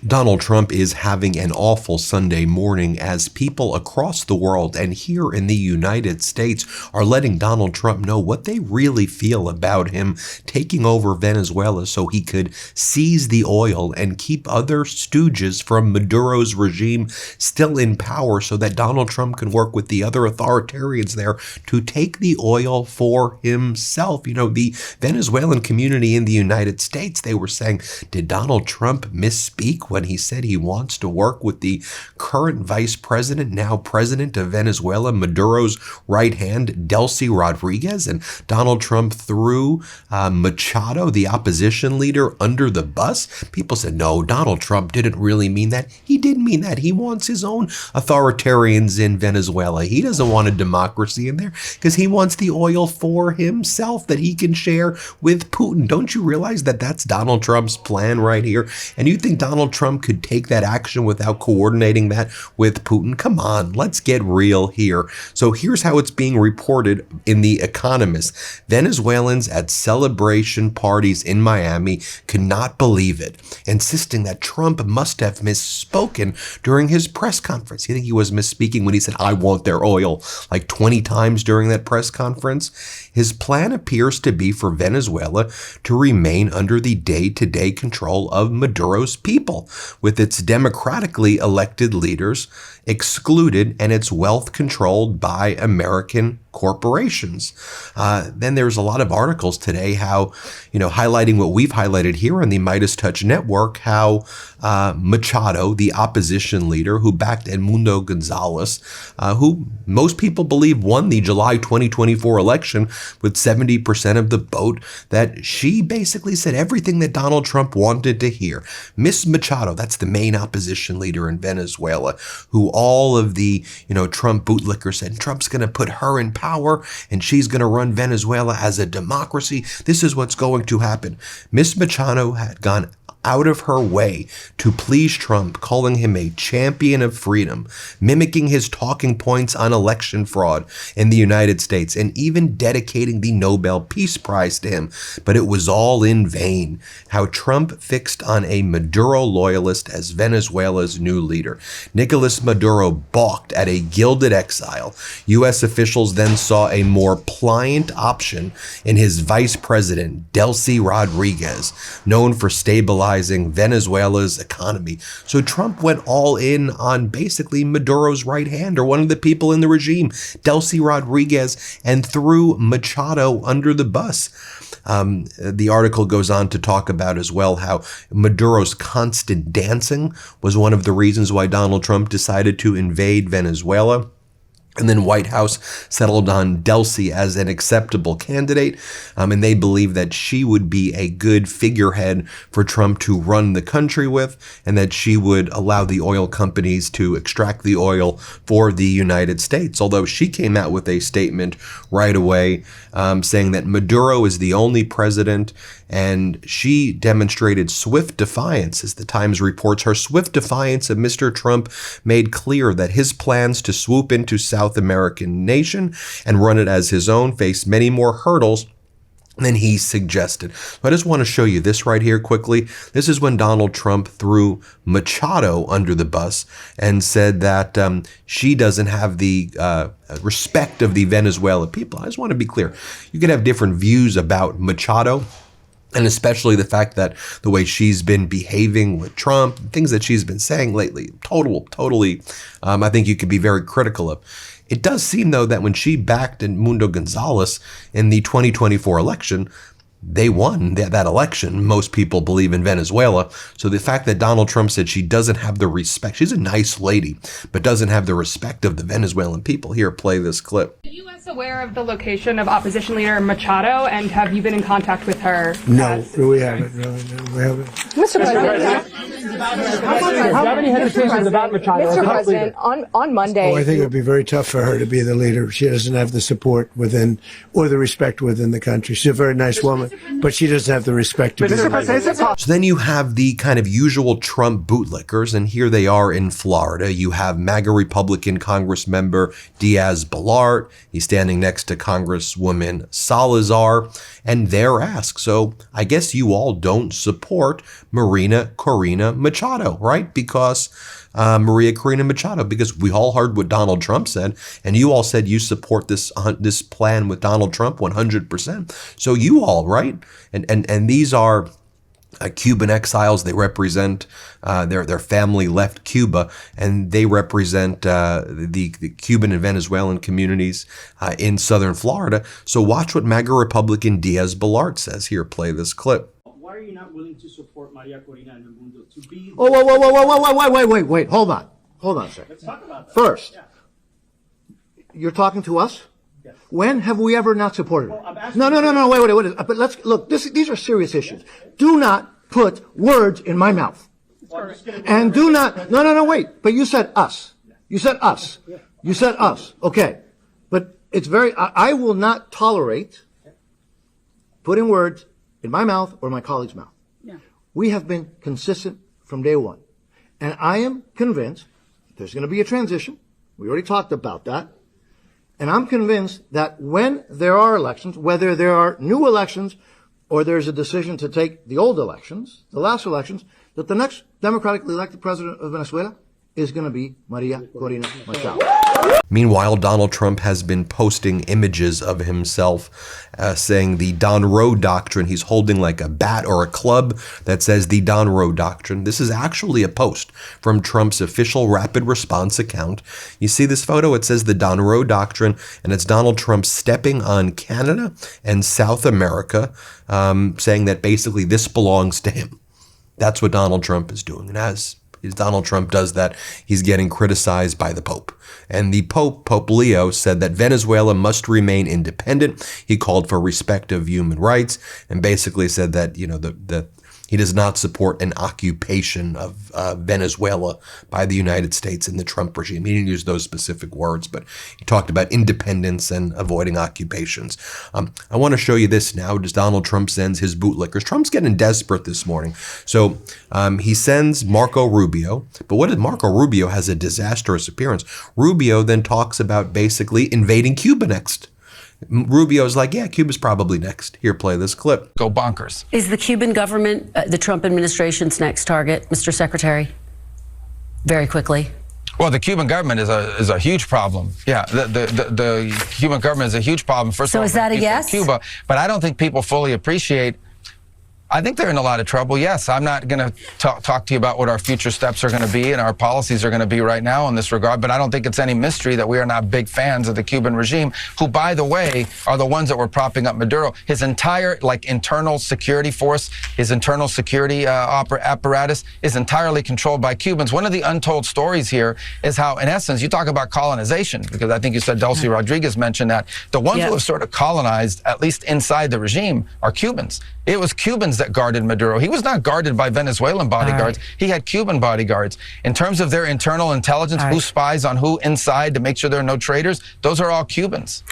Donald Trump is having an awful Sunday morning as people across the world and here in the United States are letting Donald Trump know what they really feel about him taking over Venezuela so he could seize the oil and keep other stooges from Maduro's regime still in power so that Donald Trump can work with the other authoritarians there to take the oil for himself. You know, the Venezuelan community in the United States, they were saying, did Donald Trump misspeak when he said he wants to work with the current vice president, now president of Venezuela, Maduro's right hand, Delcy Rodriguez? And Donald Trump threw Machado, the opposition leader, under the bus. People said, no, Donald Trump didn't really mean that. He did mean that. He wants his own authoritarians in Venezuela. He doesn't want a democracy in there because he wants the oil for himself that he can share with Putin. Don't you realize that that's Donald Trump's plan right here? And you think Donald Trump could take that action without coordinating that with Putin? Come on, let's get real here. So here's how it's being reported in The Economist. Venezuelans at celebration parties in Miami could not believe it, insisting that Trump must have misspoken during his press conference. You think he was misspeaking when he said, I want their oil, like 20 times during that press conference? His plan appears to be for Venezuela to remain under the day-to-day control of Maduro's people, with its democratically elected leaders excluded and its wealth controlled by American corporations. Then there's a lot of articles today how, highlighting what we've highlighted here on the MeidasTouch network, how Machado, the opposition leader who backed Edmundo Gonzalez, who most people believe won the July 2024 election with 70% of the vote, that she basically said everything that Donald Trump wanted to hear. Miss Machado, that's the main opposition leader in Venezuela, who all of the, Trump bootlickers said Trump's going to put her in power and she's going to run Venezuela as a democracy. This is what's going to happen. Miss Machado had gone out of her way to please Trump, calling him a champion of freedom, mimicking his talking points on election fraud in the United States, and even dedicating the Nobel Peace Prize to him. But it was all in vain. How Trump fixed on a Maduro loyalist as Venezuela's new leader. Nicolas Maduro balked at a gilded exile. U.S. officials then saw a more pliant option in his vice president, Delcy Rodriguez, known for stabilizing Venezuela's economy. So Trump went all in on basically Maduro's right hand, or one of the people in the regime, Delcy Rodriguez, and threw Machado under the bus. The article goes on to talk about as well how Maduro's constant dancing was one of the reasons why Donald Trump decided to invade Venezuela. And then White House settled on Delcy as an acceptable candidate, and they believe that she would be a good figurehead for Trump to run the country with, and that she would allow the oil companies to extract the oil for the United States. Although she came out with a statement right away saying that Maduro is the only president, and she demonstrated swift defiance. As the Times reports, her swift defiance of Mr. Trump made clear that his plans to swoop into South American nation and run it as his own face many more hurdles than he suggested. So I just want to show you this right here quickly. This is when Donald Trump threw Machado under the bus and said that she doesn't have the respect of the Venezuelan people. I just want to be clear. You can have different views about Machado, and especially the fact that the way she's been behaving with Trump, things that she's been saying lately, totally, I think you could be very critical of. It does seem, though, that when she backed Edmundo Gonzalez in the 2024 election, they won that election. Most people believe in Venezuela. So the fact that Donald Trump said she doesn't have the respect, she's a nice lady, but doesn't have the respect of the Venezuelan people. Here, play this clip. Are you aware of the location of opposition leader Machado, and have you been in contact with her? No, we haven't. No, we haven't. Mr. President, how many hesitations about Machado? Mr. President, on Monday. I think it would be very tough for her to be the leader. She doesn't have the support within or the respect within the country. She's a very nice woman. but she doesn't have the respect to be the So then you have the kind of usual Trump bootlickers, and here they are in Florida. You have MAGA Republican Congress member Diaz-Balart. He's standing next to Congresswoman Salazar, and they're asked, so I guess you all don't support Maria Corina Machado, right? Because Maria Corina Machado, because we all heard what Donald Trump said, and you all said you support this plan with Donald Trump 100%. So you all, right? And these are Cuban exiles. They represent their family left Cuba, and they represent the Cuban and Venezuelan communities in southern Florida. So watch what MAGA Republican Diaz-Balart says. Here, play this clip. Why are you not willing to support Maria Corina and Mundo to be? Oh, wait. Hold on a second. Let's talk about that. First, you're talking to us? Yes. When have we ever not supported her? I'm asking No, wait. But let's look, these are serious issues. Do not put words in my mouth. And do not, no, wait. But you said us. You said us. You said us. Okay. But it's I will not tolerate putting words in my mouth or my colleague's mouth. Yeah. We have been consistent from day one. And I am convinced there's going to be a transition. We already talked about that. And I'm convinced that when there are elections, whether there are new elections or there's a decision to take the old elections, the last elections, that the next democratically elected president of Venezuela is going to be Maria Corina Machado. Meanwhile, Donald Trump has been posting images of himself saying the Don Roe Doctrine. He's holding like a bat or a club that says the Don Roe Doctrine. This is actually a post from Trump's official rapid response account. You see this photo? It says the Don Roe Doctrine, and it's Donald Trump stepping on Canada and South America, saying that basically this belongs to him. That's what Donald Trump is doing. And as Donald Trump does that, he's getting criticized by the Pope. And the Pope Leo, said that Venezuela must remain independent. He called for respect of human rights and basically said that, that he does not support an occupation of Venezuela by the United States and the Trump regime. He didn't use those specific words, but he talked about independence and avoiding occupations. I want to show you this now, as Donald Trump sends his bootlickers. Trump's getting desperate this morning. So he sends Marco Rubio, but what did Marco Rubio has a disastrous appearance. Rubio then talks about basically invading Cuba next. Rubio's like, yeah, Cuba's probably next. Here, play this clip. Go bonkers. Is the Cuban government the Trump administration's next target, Mr. Secretary? Very quickly. Well, the Cuban government is a huge problem. Yeah, the Cuban government is a huge problem. First of all, is that a yes? Cuba, but I don't think people fully appreciate. I think they're in a lot of trouble. Yes, I'm not going to talk to you about what our future steps are going to be and our policies are going to be right now in this regard, but I don't think it's any mystery that we are not big fans of the Cuban regime, who, by the way, are the ones that were propping up Maduro. His entire, internal security force, his internal security apparatus is entirely controlled by Cubans. One of the untold stories here is how, in essence, you talk about colonization, because I think you said Delcy Rodriguez mentioned that. The ones who have sort of colonized, at least inside the regime, are Cubans. It was Cubans that guarded Maduro. He was not guarded by Venezuelan bodyguards. Right. He had Cuban bodyguards. In terms of their internal intelligence, who spies on who inside to make sure there are no traitors, those are all Cubans.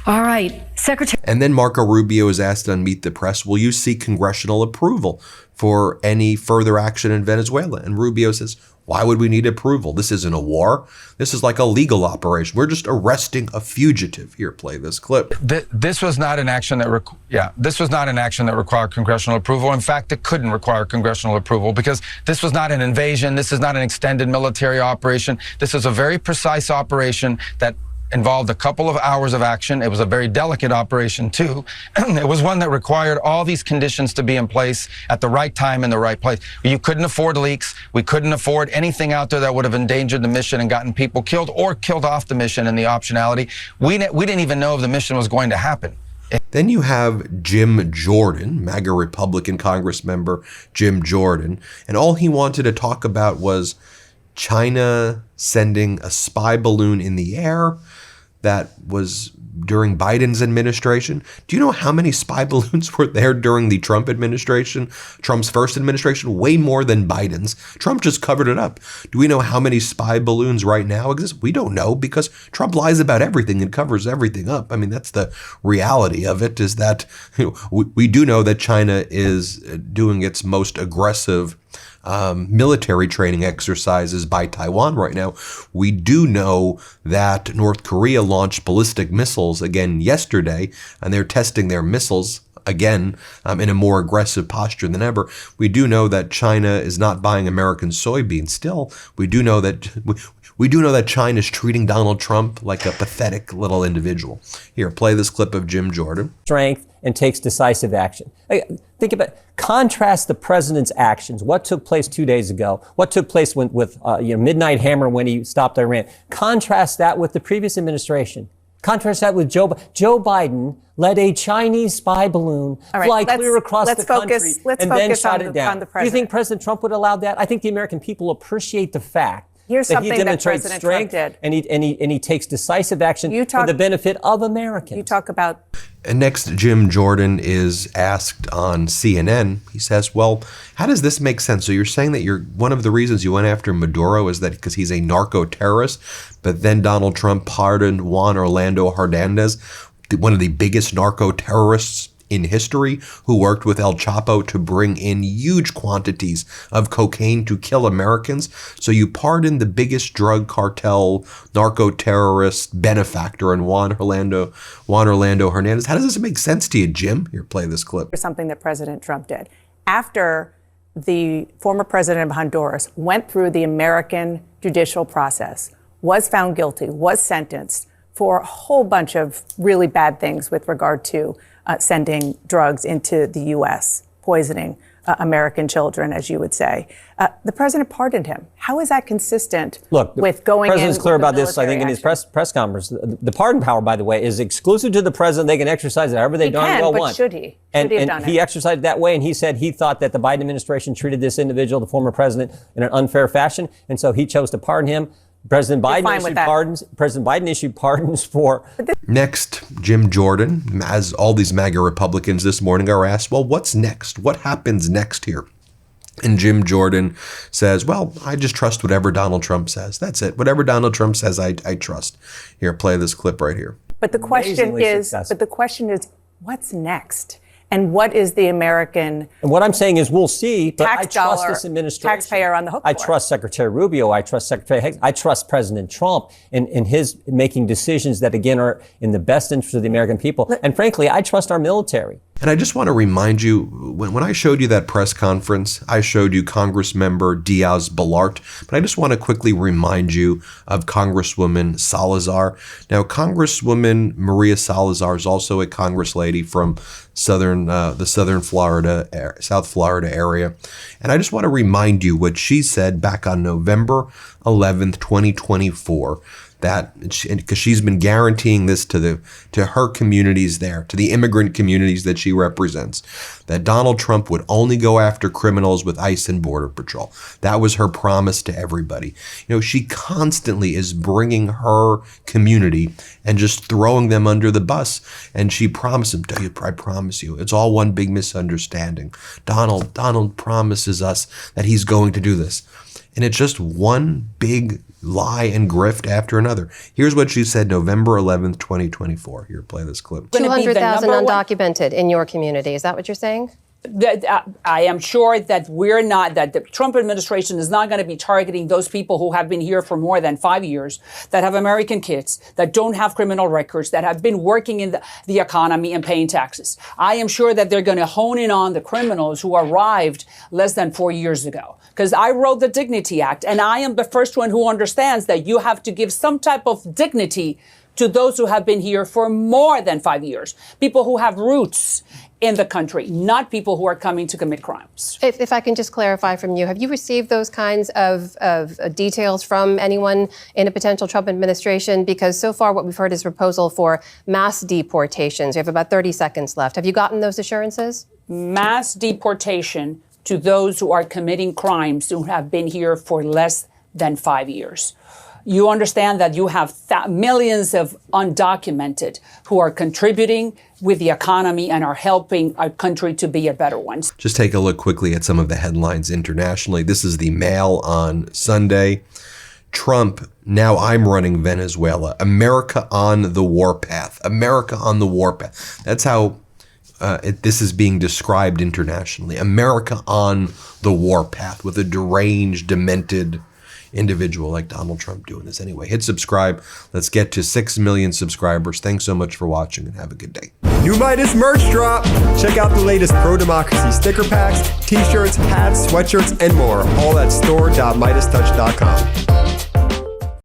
All right, Secretary. And then Marco Rubio is asked on Meet the Press, will you seek congressional approval for any further action in Venezuela? And Rubio says, why would we need approval? This isn't a war. This is like a legal operation. We're just arresting a fugitive. Here, play this clip. This was not an action that this was not an action that required congressional approval. In fact, it couldn't require congressional approval because this was not an invasion. This is not an extended military operation. This is a very precise operation that involved a couple of hours of action. It was a very delicate operation, too. It was one that required all these conditions to be in place at the right time in the right place. You couldn't afford leaks. We couldn't afford anything out there that would have endangered the mission and gotten people killed or killed off the mission and the optionality. We didn't even know if the mission was going to happen. Then you have Jim Jordan, MAGA Republican Congress member Jim Jordan, and all he wanted to talk about was China sending a spy balloon in the air that was during Biden's administration. Do you know how many spy balloons were there during the Trump administration? Trump's first administration, way more than Biden's. Trump just covered it up. Do we know how many spy balloons right now exist? We don't know, because Trump lies about everything and covers everything up. I mean, that's the reality of it, is that we do know that China is doing its most aggressive military training exercises by Taiwan right now. We do know that North Korea launched ballistic missiles again yesterday, and they're testing their missiles again in a more aggressive posture than ever. We do know that China is not buying American soybeans. Still, we do know that China is treating Donald Trump like a pathetic little individual. Here, play this clip of Jim Jordan. Strength and takes decisive action. Think about, contrast the president's actions. What took place 2 days ago? What took place with Midnight Hammer when he stopped Iran? Contrast that with the previous administration. Contrast that with Joe Biden let a Chinese spy balloon fly clear across the country and then shot it down. Do you think President Trump would allow that? I think the American people appreciate the fact that he demonstrates strength and he takes decisive action for the benefit of Americans. You talk about. And next, Jim Jordan is asked on CNN. He says, well, how does this make sense? So you're saying that one of the reasons you went after Maduro is that because he's a narco-terrorist, but then Donald Trump pardoned Juan Orlando Hernandez, one of the biggest narco-terrorists in history, who worked with El Chapo to bring in huge quantities of cocaine to kill Americans. So you pardon the biggest drug cartel, narco-terrorist benefactor in Juan Orlando Hernandez. How does this make sense to you, Jim? Here, play this clip. Something that President Trump did. After the former president of Honduras went through the American judicial process, was found guilty, was sentenced for a whole bunch of really bad things with regard to sending drugs into the U.S., poisoning American children, as you would say. The president pardoned him. How is that consistent with going in? The president's clear about this, I think, in his press conference. The pardon power, by the way, is exclusive to the president. They can exercise it however they darn well want. Should he? And he exercised it that way, and he said he thought that the Biden administration treated this individual, the former president, in an unfair fashion, and so he chose to pardon him. President Biden issued pardons for. Next, Jim Jordan, as all these MAGA Republicans this morning are asked, well, what's next? What happens next here? And Jim Jordan says, well, I just trust whatever Donald Trump says. That's it. Whatever Donald Trump says, I trust. Here, play this clip right here. But the question is, what's next? And what is the American? And what I'm saying is, we'll see. But I trust this administration. Taxpayer on the hook. I trust Secretary Rubio. I trust Secretary Hicks. I trust President Trump in his making decisions that, again, are in the best interest of the American people. And frankly, I trust our military. And I just want to remind you, when I showed you that press conference, I showed you Congressmember Diaz-Balart, but I just want to quickly remind you of Congresswoman Salazar. Now, Congresswoman Maria Salazar is also a Congress lady from South Florida area. And I just want to remind you what she said back on November 11th, 2024. Because she's been guaranteeing this to her communities there, to the immigrant communities that she represents, that Donald Trump would only go after criminals with ICE and Border Patrol. That was her promise to everybody. You know, she constantly is bringing her community and just throwing them under the bus. And she promised them, I promise you, it's all one big misunderstanding. Donald promises us that he's going to do this. And it's just one big lie and grift after another. Here's what she said November 11th, 2024. Here, play this clip. 200,000 undocumented in your community. Is that what you're saying? I am sure that that the Trump administration is not going to be targeting those people who have been here for more than 5 years, that have American kids, that don't have criminal records, that have been working in the economy and paying taxes. I am sure that they're going to hone in on the criminals who arrived less than 4 years ago. Because I wrote the Dignity Act, and I am the first one who understands that you have to give some type of dignity to those who have been here for more than 5 years. People who have roots in the country, not people who are coming to commit crimes. If I can just clarify from you, have you received those kinds of details from anyone in a potential Trump administration? Because so far what we've heard is a proposal for mass deportations. We have about 30 seconds left. Have you gotten those assurances? Mass deportation to those who are committing crimes who have been here for less than 5 years. you understand that you have millions of undocumented who are contributing with the economy and are helping our country to be a better one. Just take a look quickly at some of the headlines internationally. This is the Mail on Sunday. Trump, now I'm running Venezuela. America on the warpath. America on the warpath. That's how this is being described internationally. America on the warpath, with a deranged, demented individual like Donald Trump doing this. Anyway, hit subscribe. Let's get to 6 million subscribers. Thanks so much for watching, and have a good day. New Meidas merch drop! Check out the latest pro-democracy sticker packs, t-shirts, hats, sweatshirts, and more. All at store.MeidasTouch.com.